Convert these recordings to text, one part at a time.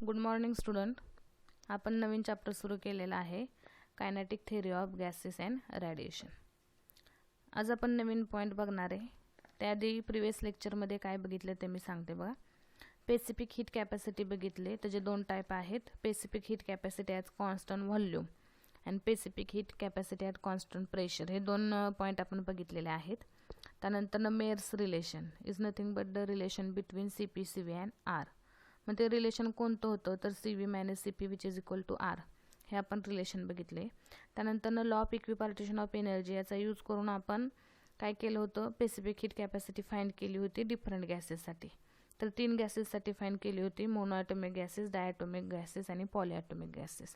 Good morning student. आपण नवीन chapter सुरू केलेला आहे, kinetic theory of gases and radiation. आज आपण नवीन पॉईंट बघणार आहे. त्याआधी प्रिव्हियस लेक्चरमध्ये काय बघितलं ते मी सांगते बघा. स्पेसिफिक हीट कॅपॅसिटी बघितले. त्याचे दोन टाईप आहेत, specific heat capacity at constant volume and specific heat capacity at constant pressure. हे दोन पॉईंट आपण बघितलेले आहेत. त्यानंतर Mayer's relation is nothing but the relation between CP, CV and R. मग ते रिलेशन कोणतं होतं तर CV - CP which is equal to R. हे आपण रिलेशन बघितले. त्यानंतर law of equipartition of energy याचा यूज करून आपण काय केलं होतं, स्पेसिफिक हीट कॅपॅसिटी फाइंड केली होती डिफरंट गॅसेससाठी. तर 3 गॅसेससाठी फाइंड केली होती, मोनोॲटॉमिक गॅसेस, डायॲटॉमिक गॅसेस आणि पॉलिॲटॉमिक गॅसेस.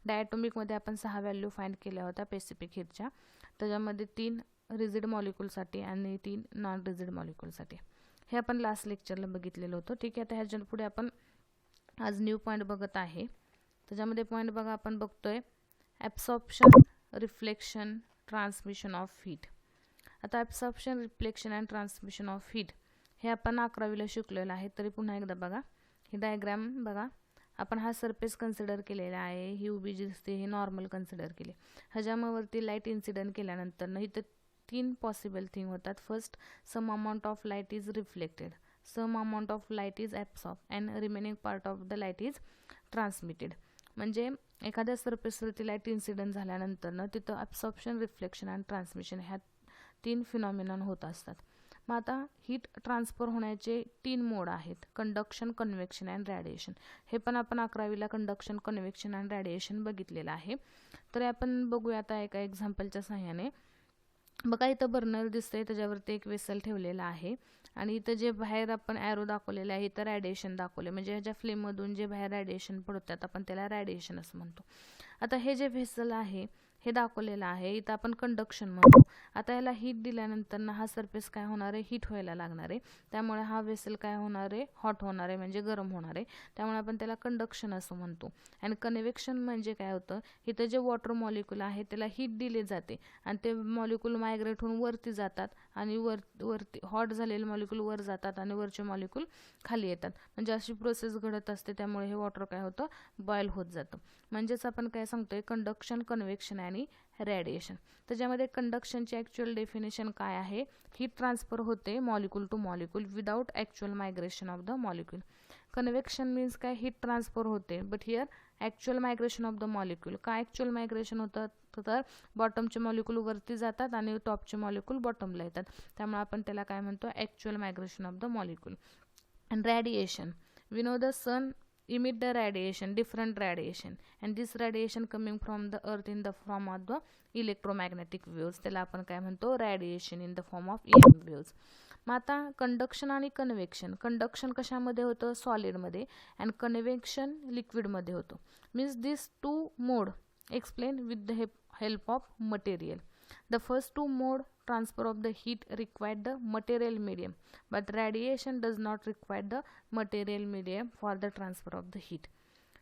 डायॲटॉमिकमध्ये आपण 6 व्हॅल्यू फाइंड केल्या होत्या स्पेसिफिक हीटच्या. त्याच्यामध्ये 3 रिजिड मॉलिक्यूलसाठी आणि 3 नॉन रिजिड मॉलिक्यूलसाठी. हे आपण लास्ट लेक्चरला बघितलेलं होतं. ठीक आहे, आता ह्याच्या पुढे आपण आज न्यू पॉईंट बघत आहे. त्याच्यामध्ये पॉईंट बघा आपण बघतोय absorption, reflection, transmission of heat. आता absorption, reflection and transmission of heat हे आपण 11वीला शिकलेलं आहे. तरी पुन्हा एकदा बघा, ही डायग्राम बघा. आपण हा सरफेस कन्सिडर केलेला आहे, ही उभी जी दिसते ही नॉर्मल कन्सिडर केली. ह्याच्यावरती लाईट इन्सिडेंट केल्यानंतर ना इथं 3 पॉसिबल थिंग होतात. First, some amount of light is reflected, some amount of light is absorb and remaining part of the light is transmitted. म्हणजे एखाद्या सरफेसवरती लाईट इन्सिडेंट झाल्यानंतर ना तिथं ॲब्सॉर्प्शन, रिफ्लेक्शन अँड ट्रान्समिशन ह्या 3 फिनॉमिनन होत असतात. मग आता हीट ट्रान्सफर होण्याचे 3 मोड आहेत, कंडक्शन, कन्व्हेक्शन अँड रेडिएशन. हे पण आपण 11वीला कंडक्शन, कन्व्हेक्शन अँड रेडिएशन बघितलेलं आहे. तर आपण बघूया आता एका एक्झाम्पलच्या सहाय्याने. बघा इथं बर्नर दिसतंय, त्याच्यावरती एक वेसल ठेवलेला आहे आणि इथं जे बाहेर आपण ॲरो दाखवलेला आहे इथं रॅडिएशन दाखवले. म्हणजे ह्याच्या फ्लेममधून जे बाहेर रॅडिएशन पडतात आपण त्याला रॅडिएशन असं म्हणतो. आता हे जे व्हेसल आहे हे दाखवलेलं आहे, इथं आपण कंडक्शन म्हणतो. आता याला हीट दिल्यानंतर ना हा सरफेस काय होणार आहे, हीट व्हायला लागणार आहे. त्यामुळे हा व्हेसल काय होणार आहे, हॉट होणार आहे, म्हणजे गरम होणार आहे. त्यामुळे आपण त्याला कंडक्शन असं म्हणतो. आणि कन्व्हेक्शन म्हणजे काय होतं, इथं जे वॉटर मॉलिक्यूल आहे त्याला हीट दिली जाते आणि ते मॉलिक्यूल मायग्रेट होऊन वरती जातात आणि वरती हॉट झालेले मॉलिक्यूल वर जातात आणि वरचे मॉलिक्यूल खाली येतात. म्हणजे अशी प्रोसेस घडत असते. त्यामुळे हे वॉटर काय होतं, बॉईल होत जातं. म्हणजेच आपण काय सांगतोय, कंडक्शन, कन्व्हेक्शन आणि रेडिएशन. त्याच्यामध्ये कंडक्शनची ॲक्च्युअल डेफिनेशन काय आहे, हीट ट्रान्सफर होते molecule two molecule without actual migration of the molecule. Convection means काय, हीट ट्रान्सफर होते but here actual migration of the molecule. काय ॲक्च्युअल मायग्रेशन होतं तर बॉटमचे मॉलिक्यूल वरती जातात आणि टॉपचे मॉलिक्यूल बॉटमला येतात. त्यामुळे आपण त्याला काय म्हणतो, actual migration of the molecule. And radiation, we know the sun emit the radiation, different radiation, and this radiation coming from the earth in the form of the electromagnetic waves. त्याला आपण काय म्हणतो, radiation in the form of EM waves. मग आता conduction आणि convection. Conduction कशामध्ये होतं, सॉलिडमध्ये, and convection लिक्विडमध्ये होतं. Means this 2 mode explain with the help of material. The first 2 mode transfer of the heat require the material medium, but radiation does not require the material medium for the transfer of the heat.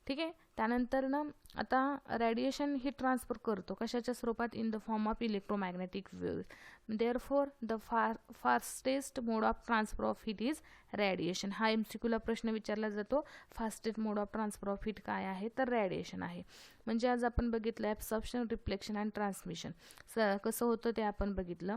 ठीक आहे. त्यानंतर ना आता radiation heat transfer करतो कशाच्या स्वरूपात, in the form of electromagnetic wave. Therefore the fastest mode of transfer of heat is radiation. हा MCQला प्रश्न विचारला जातो, fastest mode of transfer of heat काय आहे तर रेडिएशन आहे. म्हणजे आज आपण बघितलं ॲब्सॉर्प्शन, रिफ्लेक्शन अँड ट्रान्समिशन कसं होतं ते आपण बघितलं.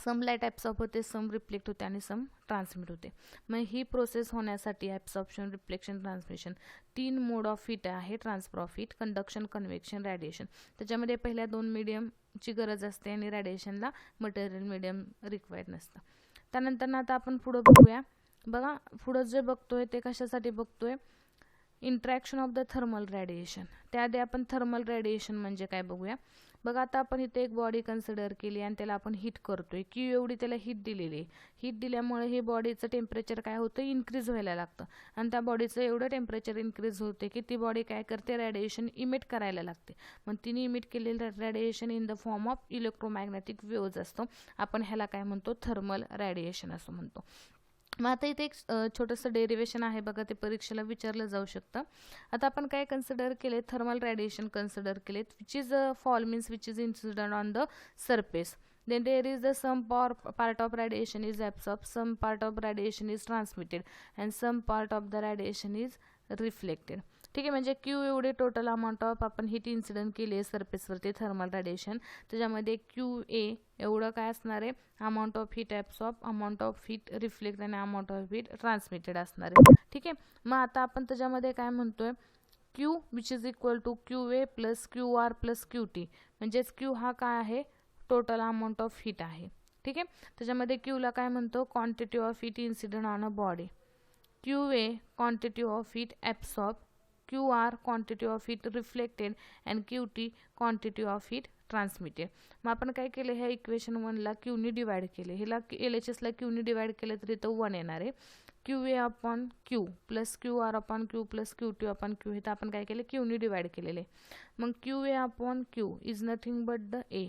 सम लाईट ॲब्सॉर्ब होते, सम रिफ्लेक्ट होते आणि सम ट्रान्समिट होते. मग ही प्रोसेस होण्यासाठी absorption, reflection, transmission 3 mode of heat आहे, transfer of heat, conduction, convection, radiation. त्याच्यामध्ये पहिल्या 2 मीडियमची गरज असते आणि रेडिएशनला मटेरियल मीडियम रिक्वायर्ड नसतं. त्यानंतर ना आता आपण पुढं बघूया. बघा पुढं जे बघतोय ते कशासाठी बघतोय, interaction of the thermal radiation. त्याआधी आपण थर्मल रेडिएशन म्हणजे काय बघूया. बघा आता आपण इथे एक बॉडी कन्सिडर केली आणि त्याला आपण हीट करतोय, की एवढी त्याला हीट दिलेली आहे. हीट दिल्यामुळे हे बॉडीचं टेम्परेचर काय होतं, इन्क्रीज व्हायला लागतं आणि त्या बॉडीचं एवढं टेम्परेचर इन्क्रीज होते की ती बॉडी काय करते, रेडिएशन इमिट करायला लागते. मग तिने इमिट केलेलं radiation in the form of electromagnetic waves असतो. आपण ह्याला काय म्हणतो, थर्मल रेडिएशन असं म्हणतो. मग आता इथे एक छोटंसं डेरिवेशन आहे बघा, ते परीक्षेला विचारलं जाऊ शकतं. आता आपण काय कन्सिडर केले, थर्मल रेडिएशन कन्सिडर केलेत, which is fall means which is incident on the surface. Then there is the some part of radiation is absorbed, some part of radiation is transmitted, and some part of the radiation is reflected. ठीक आहे, म्हणजे Q एवढे total amount of आपण heat incident केली आहे सरफेसवरती thermal radiation. त्याच्यामध्ये Q A एवढं काय असणार आहे, amount of heat absorb, amount of heat reflect आणि अमाऊंट ऑफ हीट ट्रान्समिटेड असणार आहे. ठीक आहे, मग आता आपण त्याच्यामध्ये काय म्हणतोय, Q which is equal to Q A plus Q R plus Q T. म्हणजेच क्यू हा काय आहे, टोटल अमाऊंट ऑफ हीट आहे. ठीक आहे, त्याच्यामध्ये क्यूला काय म्हणतो, quantity of heat incident on a body. Q A quantity of heat absorb, Q R quantity of heat reflected and Q T quantity of heat transmitted. मग आपण काय केलं, ह्या इक्वेशन 1ला क्यूनी डिवाइड केले. ह्याला LHSला क्यूनी डिवाइड केलं तर इथं 1 येणार आहे. Q A upon Q plus Q R upon Q plus Q T upon Q, हे तर आपण काय केलं, क्यूनी डिवाइड केलेले. मग Q A upon Q is nothing but the A,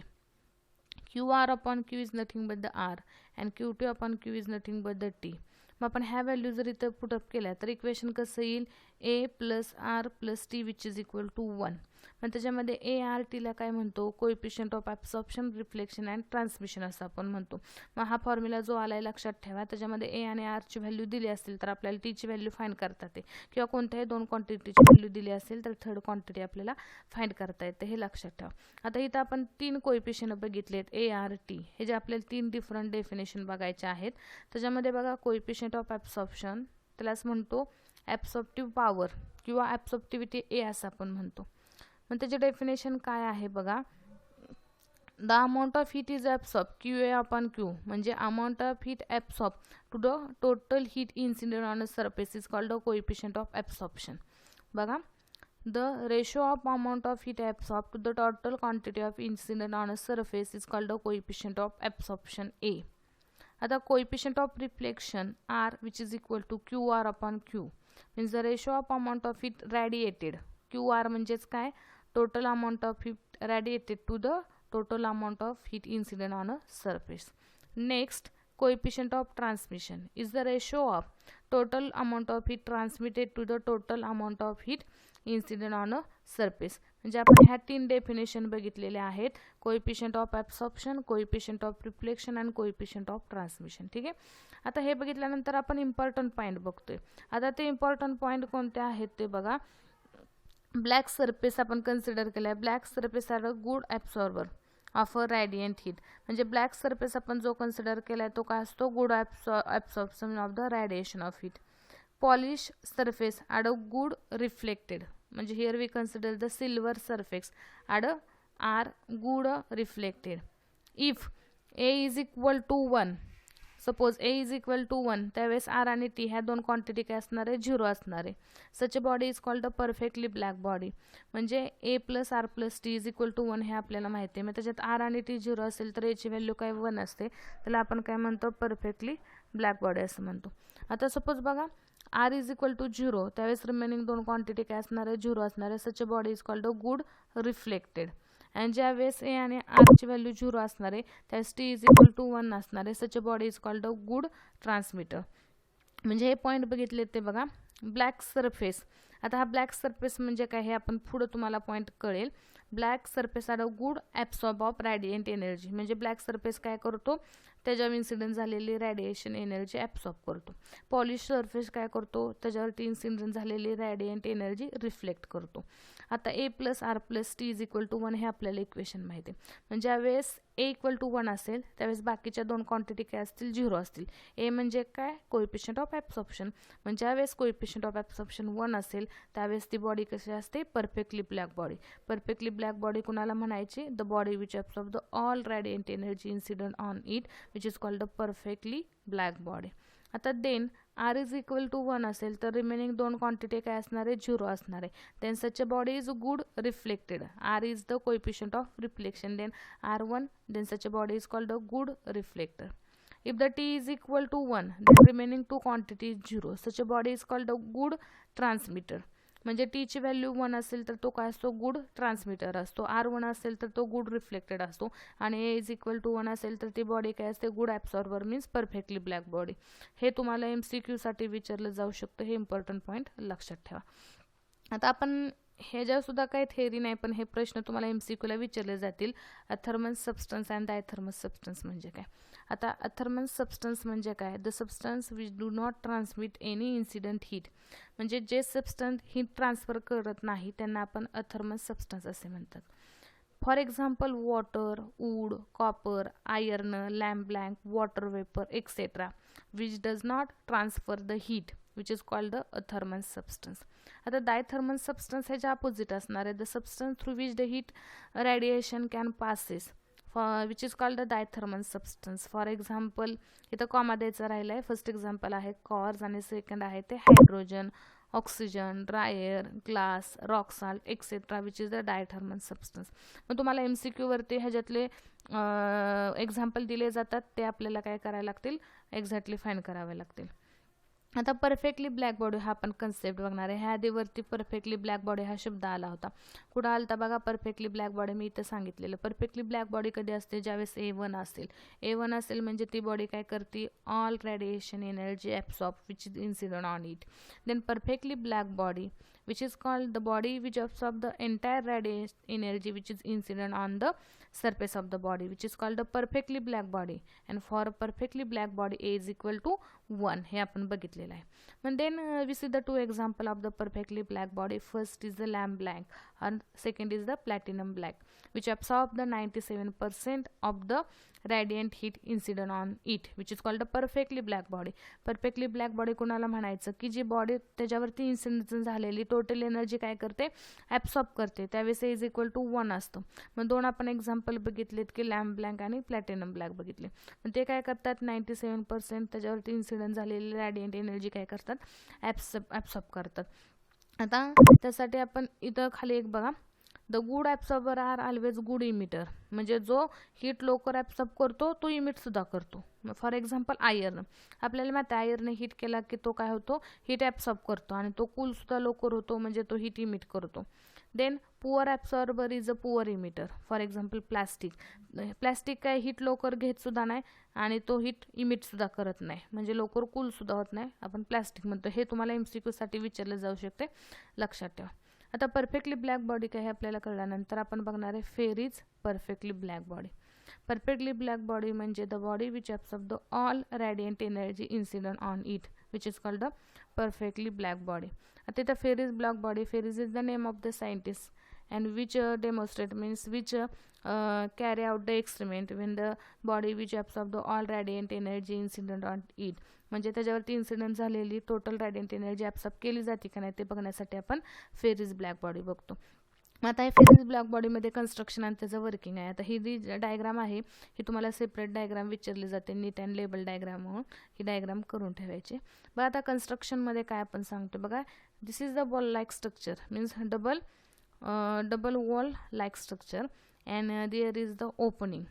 Q R upon Q is nothing but the R and Q T upon Q is nothing but the T. मग आपण ह्या व्हॅल्यू जर इथं पुटअप केल्या तर equation कसं येईल, A plus R plus T which is equal to 1. मग त्याच्यामध्ये ए आर टीला काय म्हणतो, coefficient of absorption, reflection and transmission असं आपण म्हणतो. मग हा फॉर्म्युला जो आलाय लक्षात ठेवा, त्याच्यामध्ये ए आणि आरची व्हॅल्यू दिली असतील तर आपल्याला टीची व्हॅल्यू फाइंड करता येते, किंवा कोणत्याही 2 क्वांटिटीची व्हॅल्यू दिली असेल तर थर्ड क्वांटिटी आपल्याला फाइंड करता येते, हे लक्षात ठेवा. आता इथं आपण 3 कोएफिशियंट बघितलेत, ए आर टी, हे जे आपल्याला 3 डिफरंट डेफिनेशन बघायचे आहेत. त्याच्यामध्ये बघा, कोएफिशियंट ऑफ ॲब्सॉर्प्शन त्यालाच म्हणतो ॲब्सॉर्प्टिव्ह पॉवर किंवा ॲब्सॉर्प्टिव्हिटी ए असं आपण म्हणतो. मग त्याचे डेफिनेशन काय आहे बघा, the amount of heat is absorb Q A upon Q, म्हणजे amount of heat absorb to the total heat incident on a surface is called the coefficient of absorption. बघा, the ratio of amount of heat absorb to the total quantity of incident on a surface is called the coefficient of absorption A. आता coefficient of reflection R which is equal to Q R upon Q means the ratio of amount of heat radiated. Q R म्हणजेच काय, total amount of heat radiated to the total amount of heat incident on a surface. Next, coefficient of transmission is the ratio of total amount of heat transmitted to the total amount of heat incident on a surface. म्हणजे आपण ह्या 3 definition बघितलेले आहेत, coefficient of absorption, coefficient of reflection आणि coefficient of transmission. ठीक आहे, आता हे बघितल्यानंतर आपण इम्पॉर्टंट पॉईंट बघतोय. आता ते इम्पॉर्टंट पॉईंट कोणते आहेत ते बघा. ब्लॅक सरफेस आपण कन्सिडर केलं आहे, black surface are a good absorber of a radiant heat. म्हणजे ब्लॅक सरफेस आपण जो कन्सिडर केला आहे तो काय असतो, good absorption of the radiation of heat. Polish surface add a good reflected, म्हणजे here we consider the silver surface add are good reflected. If A is equal to 1, suppose A is equal to 1, त्यावेळेस R आणि T ह्या 2 quantity काय असणार आहे, 0 असणार आहे. Such a body is called a perfectly black body. म्हणजे A plus R plus T is equal to 1 हे आपल्याला माहिती आहे. मग त्याच्यात आर आणि टी 0 असेल तर याची व्हॅल्यू काय 1 असते, त्याला आपण काय म्हणतो, परफेक्टली ब्लॅक बॉडी असं म्हणतो. आता सपोज बघा, आर इज इक्वल टू 0, त्यावेळेस रिमेनिंग 2 क्वांटिटी काय असणार आहे, 0 असणार आहे. Such a body is called a good reflected. आणि ज्यावेळेस ए आणि आरची व्हॅल्यू 0 असणार आहे त्यावेळेस टी इज इक्वल टू 1 असणार आहे. Such a body is called a good transmitter. म्हणजे हे पॉईंट बघितले ते बघा, ब्लॅक सरफेस. आता हा ब्लॅक सरफेस म्हणजे काय हे आपण पुढे तुम्हाला पॉईंट कळेल. Black surface are a good absorb of radiant energy, म्हणजे ब्लॅक सरफेस काय करतो, त्याच्यावर इन्सिडेंट झालेली रॅडिएशन एनर्जी ॲब्सॉर्ब करतो. पॉलिश सरफेस काय करतो, त्याच्यावरती इन्सिडेंट झालेली रॅडियंट एनर्जी रिफ्लेक्ट करतो. आता A plus R plus T is equal to 1 हे आपल्याला इक्वेशन माहिती आहे. म्हणजे ज्यावेळेस ए इक्वल टू 1 असेल त्यावेळेस बाकीच्या 2 क्वांटिटी काय असतील, 0 असतील. ए म्हणजे काय, कोएफिशियंट ऑफ ॲब्सॉर्प्शन. म्हणजे ज्यावेळेस कोएफिशियंट ऑफ ॲब्सॉर्प्शन 1 असेल त्यावेळेस ती बॉडी कशी असते, perfectly black body. Perfectly black body कुणाला म्हणायची, the body which absorb the all radiant energy incident on it which is called the perfectly black body. आता then R is equal to 1 असेल तर रिमेनिंग 2 क्वांटिटी काय असणार आहे, 0 असणार आहे. Then such a body is good reflected. R is the coefficient of reflection, then R1, then such a body is called a good reflector. If the T is equal to 1, then remaining 2 quantity is 0. Such a body is called a good transmitter. म्हणजे T ची value 1 असेल तर तो काय असतो, good transmitter असतो. R1 असेल तर तो गुड रिफ्लेक्टेड असतो. आणि ए इज इक्वल टू 1 असेल तर ती बॉडी काय असते, good absorber means perfectly black body. हे तुम्हाला MCQ साठी विचारलं जाऊ शकतं, हे इम्पॉर्टंट पॉईंट लक्षात ठेवा. आता आपण ह्याच्यावर सुद्धा काही थेअरी नाही, पण हे प्रश्न तुम्हाला MCQला विचारले जातील. अथर्मस सबस्टन्स अँड डायथर्मस सबस्टन्स म्हणजे काय. आता अथर्मस सबस्टन्स म्हणजे काय, the substance which do not transmit any incident heat, म्हणजे जे सबस्टन्स हीट ट्रान्सफर करत नाही त्यांना आपण अथर्मस सबस्टन्स असे म्हणतात. For example water, wood, copper, iron, lamp black, water vapour etcetera which does not transfer the heat which is called the athermous substance. आता diathermous substance ह्याच्या अपोजिट असणार आहे, the substance through which the heat radiation can passes which is called the diathermous substance. For example इथं comma द्यायचा राहिला आहे. First example आहे कॉर्स आणि सेकंड आहे ते hydrogen, oxygen, dry air, glass, rock salt etcetera which is the diathermous substance. मग तुम्हाला MCQ वरती ह्याच्यातले एक्झाम्पल दिले जातात, ते आपल्याला काय करायला लागतील, एक्झॅक्टली फाइंड करावे लागतील. आता परफेक्टली ब्लॅक बॉडी हा आपण कन्सेप्ट बघणार आहे. ह्या आधीवरती परफेक्टली ब्लॅक बॉडी हा शब्द आला होता. कुठं आलता बघा, परफेक्टली ब्लॅक बॉडी मी इथं सांगितलेलं. परफेक्टली ब्लॅक बॉडी कधी असते, ज्यावेळेस A1 असेल. A1 असेल म्हणजे ती बॉडी काय करते, all radiation energy absorb which is incident on it. Then perfectly black body which is called the body which absorbs the entire radiation energy which is incident on the surface of the body which is called the perfectly black body. And for perfectly black body A is equal to 1 हे आपण बघितलेलं आहे. And then we see the two example of the perfectly black body. First is the lamp black and second is the platinum black which absorb the 97% of the radiant heat incident on it which is called a perfectly black body. perfectly black body कोणाला म्हणायचं, की जी body त्याच्यावरती incident झालेली total energy काय करते, absorb करते, त्यावेळेस A is equal to 1 असतं. मग दोन आपण एक्झाम्पल बघितलेत की लॅम्प ब्लँक आणि प्लॅटिनम ब्लॅक बघितले. मग ते काय करतात, 97% त्याच्यावरती इन्सिडेंट झालेली रॅडियंट एनर्जी काय करतात, ॲब्सॉर्ब करतात. आता त्यासाठी आपण इथं खाली एक बघा, the good absorber are always good emitter, म्हणजे जो हीट लवकर ॲब्सॉर्ब करतो तो इमिट सुद्धा करतो. फॉर एक्झाम्पल आयर्न, आपल्याला माहिती आहे आयर्न हीट केला की तो काय होतो, हीट ॲब्सॉर्ब करतो आणि तो कूल सुद्धा लवकर होतो, म्हणजे तो हीट इमिट करतो. Then poor absorber is a poor emitter. For example plastic काय हीट लवकर घेत सुद्धा नाही आणि तो हीट इमिट सुद्धा करत नाही, म्हणजे लवकर कूल सुद्धा होत नाही, आपण प्लॅस्टिक म्हणतो. हे तुम्हाला MCQ साठी विचारलं जाऊ शकते, लक्षात ठेवा. आता परफेक्टली ब्लॅक बॉडी काय हे आपल्याला कळल्यानंतर आपण बघणार आहे Fery is perfectly black body. Perfectly black body म्हणजे the body which absorb the all radiant energy incident on it which is called the perfectly black body. आता इथं Fery is black body, Fery is the name of the scientist and which demonstrate means which carry out the experiment when the body which absorb the all radiant energy incident on it, म्हणजे त्याच्यावरती incident झालेली total रॅडियंट energy absorb केली जाते का नाही ते बघण्यासाठी आपण फेर इज ब्लॅक बॉडी बघतो. आता हे फेर इज ब्लॅक बॉडीमध्ये कन्स्ट्रक्शन आणि त्याचं वर्किंग आहे. आता ही जी डायग्राम आहे ही तुम्हाला सेपरेट डायग्राम विचारली जाते, नीट अँड लेबल डायग्राम म्हणून ही डायग्राम करून ठेवायची. बघा आता कन्स्ट्रक्शनमध्ये काय आपण सांगतो बघा, this is the ball like structure means double wall like structure and there is the opening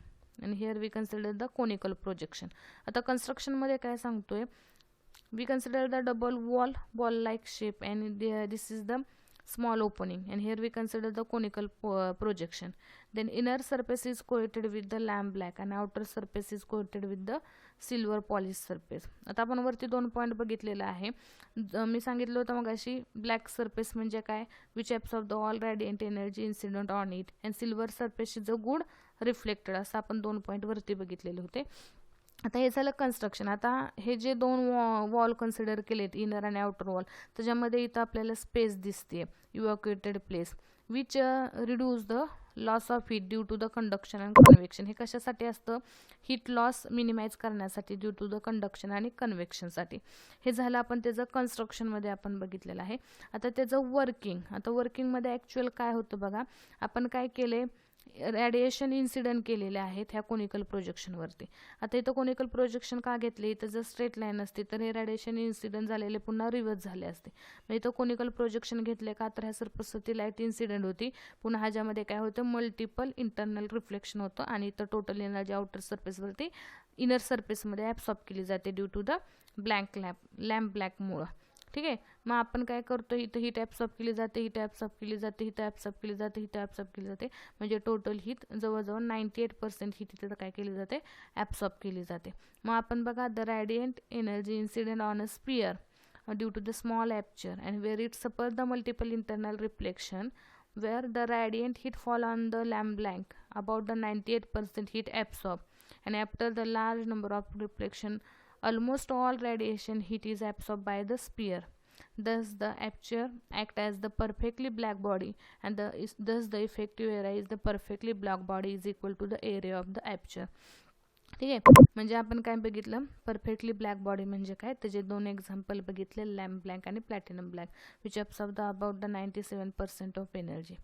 and here we consider the conical projection. आता construction मध्ये काय सांगतोय, we consider the double wall ball like shape and this is the small opening and here we consider the conical projection. Then inner surface is coated with the lamp black and outer surface is coated with the silver polish surface. आता आपण वरती 2 point बघितलेला आहे. मी सांगितलं होतं मग अशी black surface म्हणजे काय, which absorb the all radiant energy incident on it and silver surface is a good reflected, असं आपण 2 पॉईंट वरती बघितलेले होते. आता हे झालं कन्स्ट्रक्शन. आता हे जे 2 वॉल कन्सिडर केलेत इनर आणि आउटर वॉल, त्याच्यामध्ये इथं आपल्याला स्पेस दिसते, evacuated place which reduce the loss of heat due to the conduction and convection. हे कशासाठी असतं, हीट लॉस मिनिमाइज करण्यासाठी ड्यू टू द कंडक्शन आणि कन्व्हेक्शनसाठी. हे झालं आपण त्याचं कन्स्ट्रक्शनमध्ये आपण बघितलेलं आहे. आता त्याचं वर्किंग, आता वर्किंगमध्ये ॲक्च्युअल काय होतं बघा, आपण काय केले, रॅडिएशन इन्सिडेंट केलेले आहेत ह्या कोनिकल प्रोजेक्शनवरती. आता इथं कोनिकल प्रोजेक्शन का घेतले, इथं जर स्ट्रेट लाईन असते तर हे रॅडिएशन इन्सिडेंट झालेले पुन्हा रिव्हर्स झाले असते. मग इथं कोनिकल प्रोजेक्शन घेतले का, तर ह्या सरफेसवरती लाईट इन्सिडेंट होती, पुन्हा ह्याच्यामध्ये काय होतं, मल्टिपल इंटरनल रिफ्लेक्शन होतं आणि इथं टोटल एनर्जी आउटर सरफेसवरती इनर सरफेसमध्ये ॲब्सॉर्ब केली जाते ड्यू टू द लॅम्प ब्लॅकमुळं. ठीक आहे. मग आपण काय करतो, इथं हीट ॲब्सॉर्ब केली जाते, हीट ॲब्सॉर्ब केली जाते, हीट ॲब्सॉर्ब केली जाते, हीट ॲब्सॉर्ब केली जाते, म्हणजे टोटल हीट जवळजवळ 98% हीट इथं काय केली जाते, ॲब्सॉर्ब केली जाते. मग आपण बघा, the radiant energy incident on a sphere due to the small aperture, and where it suffers the multiple internal reflection, where the radiant heat fall on the lamp blank, about the 98% heat absorbed, and after the large number of reflection, almost all radiation heat is absorbed by the sphere. Thus the aperture act as the perfectly black body, and thus the effective area is the perfectly black body is equal to the area of the aperture. ठीक आहे, म्हणजे आपण काय बघितलं, perfectly black body म्हणजे काय, त्याचे दोन एक्झाम्पल बघितले, लॅम्प ब्लँक आणि platinum black, which absorb the about the 97% of energy.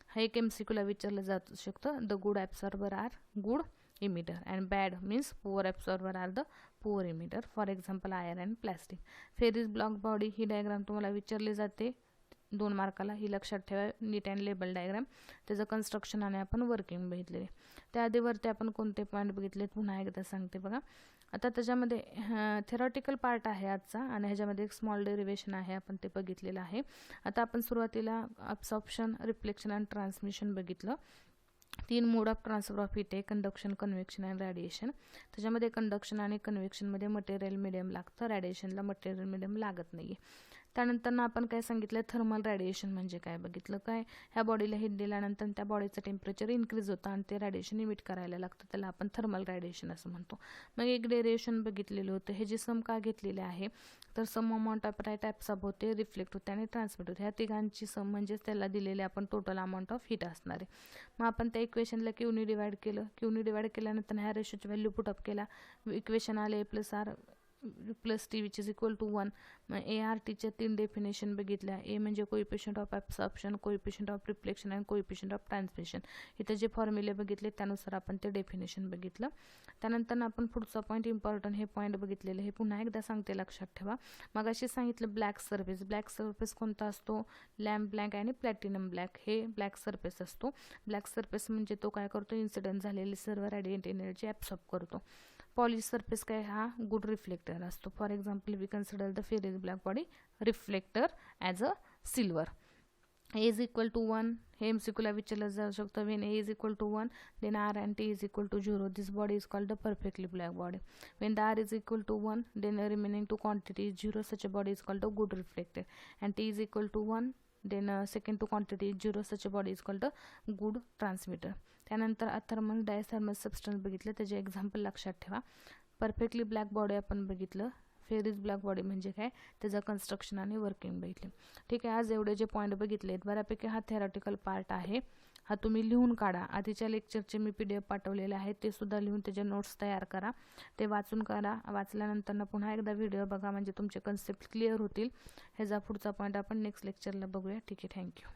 हा एक MCQ ला विचारलं जाऊ शकतं. The good absorber are good emitter and bad means poor absorber are the poor emitter. For example iron and plastic. Fery's black body ही diagram तुम्हाला विचारली जाते 2 मार्काला, ही लक्षात ठेवा. नीट अँड लेबल डायग्राम, त्याचं कन्स्ट्रक्शन आणि आपण वर्किंग बघितलेले. त्याआधीवरती आपण कोणते पॉईंट बघितले पुन्हा एकदा सांगते बघा. आता त्याच्यामध्ये थेरॉटिकल पार्ट आहे आजचा, आणि ह्याच्यामध्ये एक स्मॉल डेरिवेशन आहे, आपण ते बघितलेलं आहे. आता आपण सुरुवातीला अब्सॉर्प्शन, रिफ्लेक्शन आणि ट्रान्समिशन बघितलं. 3 mode of transfer of heat आहे, कंडक्शन, कन्व्हेक्शन आणि रॅडिएशन. त्याच्यामध्ये कंडक्शन आणि कन्व्हेक्शनमध्ये मटेरियल मिडियम लागतं, रॅडिएशनला मटेरियल मिडियम लागत नाही. त्यानंतर आपण काय सांगितलं, थर्मल रॅडिएशन म्हणजे काय बघितलं. काय, ह्या बॉडीला हीट दिल्यानंतर त्या बॉडीचं टेम्परेचर इन्क्रीज होतं आणि ते रॅडिएशन इमिट करायला लागतं, त्याला आपण थर्मल रॅडिएशन असं म्हणतो. मग एक डेरिवेशन बघितलेलं होतं, हे जे सम का घेतलेले आहे, तर some amount of light absorb होते, रिफ्लेक्ट होते आणि ट्रान्समिट होते. ह्या तिघांची सम म्हणजेच त्याला दिलेले आपण टोटल अमाऊंट ऑफ हीट असणार आहे. मग आपण त्या इक्वेशनला क्यूनी डिवाइड केलं, क्यूनी डिवाइड केल्यानंतर ह्या रेशोची व्हॅल्यू पुटअप केला, इक्वेशन आले A+R plus T which is equal to 1. मग ARTच्या 3 डेफिनेशन बघितल्या. ए म्हणजे coefficient of absorption, coefficient of reflection आणि कोइफिशियंट ऑफ ट्रान्समिशन. इथं जे फॉर्म्युले बघितले त्यानुसार आपण ते डेफिनेशन बघितलं. त्यानंतर आपण पुढचा पॉईंट इम्पॉर्टंट हे पॉईंट बघितलेले, हे पुन्हा एकदा सांगते, लक्षात ठेवा. मग अशी सांगितलं ब्लॅक सरफेस. ब्लॅक सरफेस कोणता असतो, लॅम्प ब्लँक आणि प्लॅटिनम ब्लॅक, हे ब्लॅक सरफेस असतो. ब्लॅक सरफेस म्हणजे तो काय करतो, इन्सिडेंट झालेली सर्व रॅडिएंट एनर्जी ॲब्सॉर्ब करतो. पॉलिश सरफेस काय, हा गुड रिफ्लेक्टर असतो. For example we consider the ferris black body reflector as a silver. A is equal to 1, हे MCQला विचारलं जाऊ शकतं. When A is equal to 1 देन R and T is equal to 0. This body is called the perfectly black body. When the R is equal to 1 then remaining two quantity is 0. Such a body is called the good reflector. And T is equal to 1 then second two quantity is 0. Such a body is called the good transmitter. त्यानंतर thermal diathermal substance बघितलं, त्याचे example लक्षात ठेवा. Perfectly black body आपण बघितलं. Ferris black body म्हणजे काय, त्याचं कन्स्ट्रक्शन आणि वर्किंग बघितले. ठीक आहे, आज एवढे जे पॉईंट बघितलेत, बऱ्यापैकी हा थेरॉटिकल पार्ट आहे, हा तुम्ही लिहून काढा. आधीच्या लेक्चरचे मी PDF पाठवलेले आहेत, ते सुद्धा लिहून त्याचे नोट्स तयार करा, ते वाचून करा. वाचल्यानंतर पुन्हा एकदा व्हिडिओ बघा, म्हणजे तुमचे कन्सेप्ट क्लिअर होतील. ह्याचा पुढचा पॉईंट आपण नेक्स्ट लेक्चरला बघूया. ठीक आहे, थँक्यू.